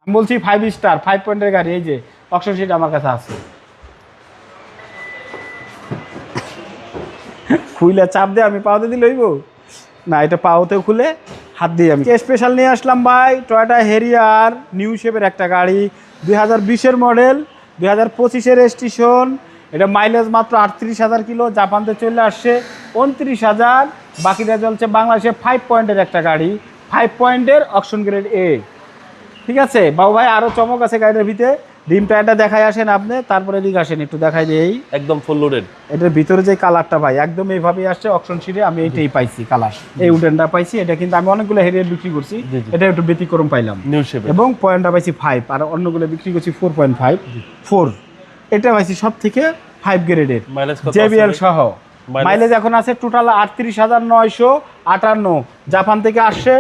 আমি বলছি 5 স্টার 5 পয়েন্টের গাড়ি, এই যে অকশন শিট আমার কাছে আছে। খুইলে চাপ দিয়ে আমি পাওতে দিলে হইব না, এটা পাওতেও খুলে হাত দিয়ে আমি স্পেশাল নিয়ে আসলাম ভাই। টয়োটা হেরিয়ার নিউ শেপের একটা গাড়ি, 2020-এর মডেল, 2025-এর রেজিস্ট্রেশন। এটা মাইলেজ মাত্র 38,000 কিলো, জাপানতে চলে আসছে 29,000, বাকিটা চলছে বাংলাদেশে। 5 পয়েন্টের একটা গাড়ি, 5 পয়েন্টের অকশন গ্রেড এ। ঠিক আছে বাবু ভাই, আরও চমক আছে গাড়িটার ভিতরে। ডিম টায়ারটা দেখাই আসেন আপনি, তারপরে দিকে আসেন একটু দেখাই দিই। একদম ফুল লোডেড। এটার ভিতরে যে কালারটা ভাই একদম এইভাবেই আসছে অকশন শিটে, আমি এইটাই পাইছি কালার, এই উডেনটা পাইছি। এটা কিন্তু আমি অনেকগুলো হেরিয়ার বিক্রি করছি, এটা একটু ব্যতিক্রম পাইলাম নিউ শেপ এবং পয়েন্টটা পাইছি 5, আর অন্যগুলো বিক্রি করছি 4.5 4। এটা পাইছি সব থেকে 5 গ্রেডের জেবিএল সহ। মাইলেজ এখন আছে টোটাল 38,958, জাপান থেকে আসছে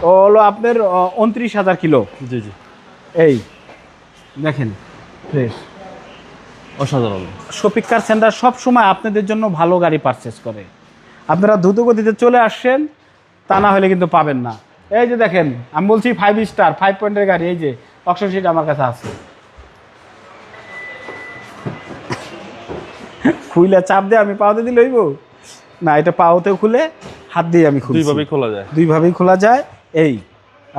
হলো আপনার 29,000 কিলো। জি জি, এই দেখেন ফ্রেশ, অসাধারণ। শফিক কার সেন্টার সব সময় আপনাদের জন্য ভালো গাড়ি পারচেস করে। আপনারা দ্রুত গতিতে চলে আসছেন, তা না হলে কিন্তু পাবেন না। এই যে দেখেন, আমি বলছি 5 স্টার 5 পয়েন্টের গাড়ি, এই যে অকশন শিট আমার কাছে আছে। খুইলে চাপ দিয়ে আমি পাওতে দিলে হইব না, এটা পাওতেও খুলে হাত দিয়ে আমি খুলি, দুইভাবেই খোলা যায়, দুইভাবেই খোলা যায়। এই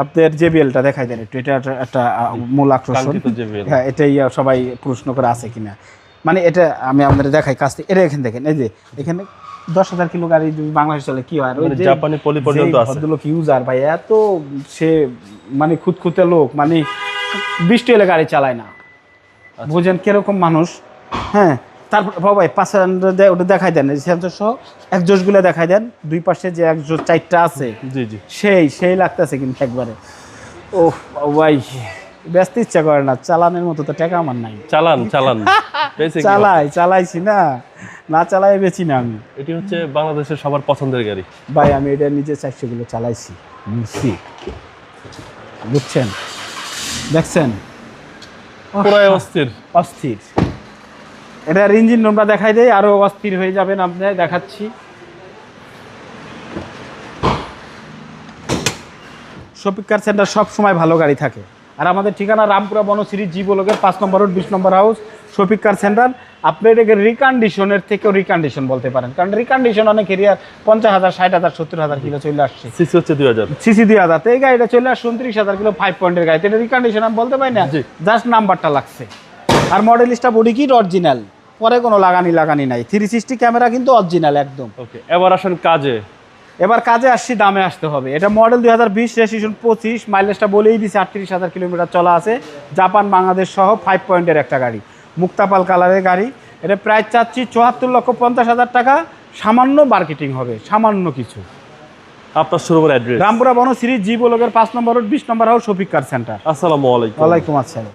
আপনার জেবিএলটা দেখাই দেন একটু, এটা একটা মূল আকর্ষণ। হ্যাঁ, এটাই সবাই প্রশ্ন করে আছে কিনা, মানে এটা আমি আপনাদের দেখাই কাছ থেকে। এটা এখানে দেখেন, এই যে এখানে 10,000 কিলো গাড়ি যদি বাংলাদেশ চলে কি হয়, ওই যে জাপানি পলি পর্যন্ত আছে। ভদ্রলোক ইউজার ভাই এত সে মানে খুঁতখুঁতে লোক, মানে বৃষ্টি এলে গাড়ি চালায় না, বুঝেন কিরকম মানুষ। হ্যাঁ, তারপর ভাই পাশে ওটা দেখাই দেন, সেন্সর সহ একজোশগুলো দেখাই দেন, দুই পাশে যে একজোশ 4টা আছে। জি জি, সেই লাগতেছে কিন্তু একবারে। ও ভাই ব্যস্ত ইচ্ছা করে না, চালানোর মতো তো টাকা আমার নাই। চালান চালাইছি না চালাই বেছি না আমি। এটি হচ্ছে বাংলাদেশের সবার পছন্দের গাড়ি ভাই, আমি এটা নিজে 400 কিলো চালাইছি, বুঝছেন, দেখছেন পুরাই অস্থির। এটার ইঞ্জিন রুমটা দেখাই দেয়, আরো অস্থির হয়ে যাবেন আপনি, দেখাচ্ছি। শফিক কার সেন্টার সব সময় ভালো গাড়ি থাকে, আর আমাদের ঠিকানা রামপুরা বনশ্রী জি ব্লকের 5 নম্বর রোড 20 নম্বর হাউস, শফিক কার সেন্টার। আপনি এটাকে রিকন্ডিশনের থেকেও রিকন্ডিশন বলতে পারেন, কারণ রিকন্ডিশন অনেক এরিয়ার 50,000 60,000 70,000 কিলো চলে আসছে। সিসি হচ্ছে 2000, সিসি 2000, এই গাড়িটা চলে আসছে 29,000 কিলো 5 পয়েন্টের গাড়ি। এটা রিকন্ডিশন আমি বলতে পারি না, জাস্ট নাম্বারটা লাগছে। আর মডেলিস্টটা বডি কিট অরিজিনাল, পরে কোনো লাগানি নাই। 360 ক্যামেরা কিন্তু অরিজিনাল একদম। ওকে, এবার আসেন কাজে। এবার কাজে আসছি, দামে আসতে হবে। এটা মডেল 2020, রেজিস্ট্রেশন 25, মাইলেজটা বলেই দিছে 38,000 কিলোমিটার চলা আছে, জাপান বাংলাদেশ সহ 5 পয়েন্টের একটা গাড়ি, মুক্তাপাল কালারের গাড়ি। এটা প্রাইস চাচ্ছি 74,50,000 টাকা, সামান্য মার্কেটিং হবে, সামান্য কিছু। আপনার শোরুমের অ্যাড্রেস? রামপুরা বনশ্রী জি ব্লকের 5 নম্বর রোড 20 নম্বর হাউস, শফিক কার সেন্টার। আসসালামু আলাইকুম। ওয়ালাইকুম আসসালাম।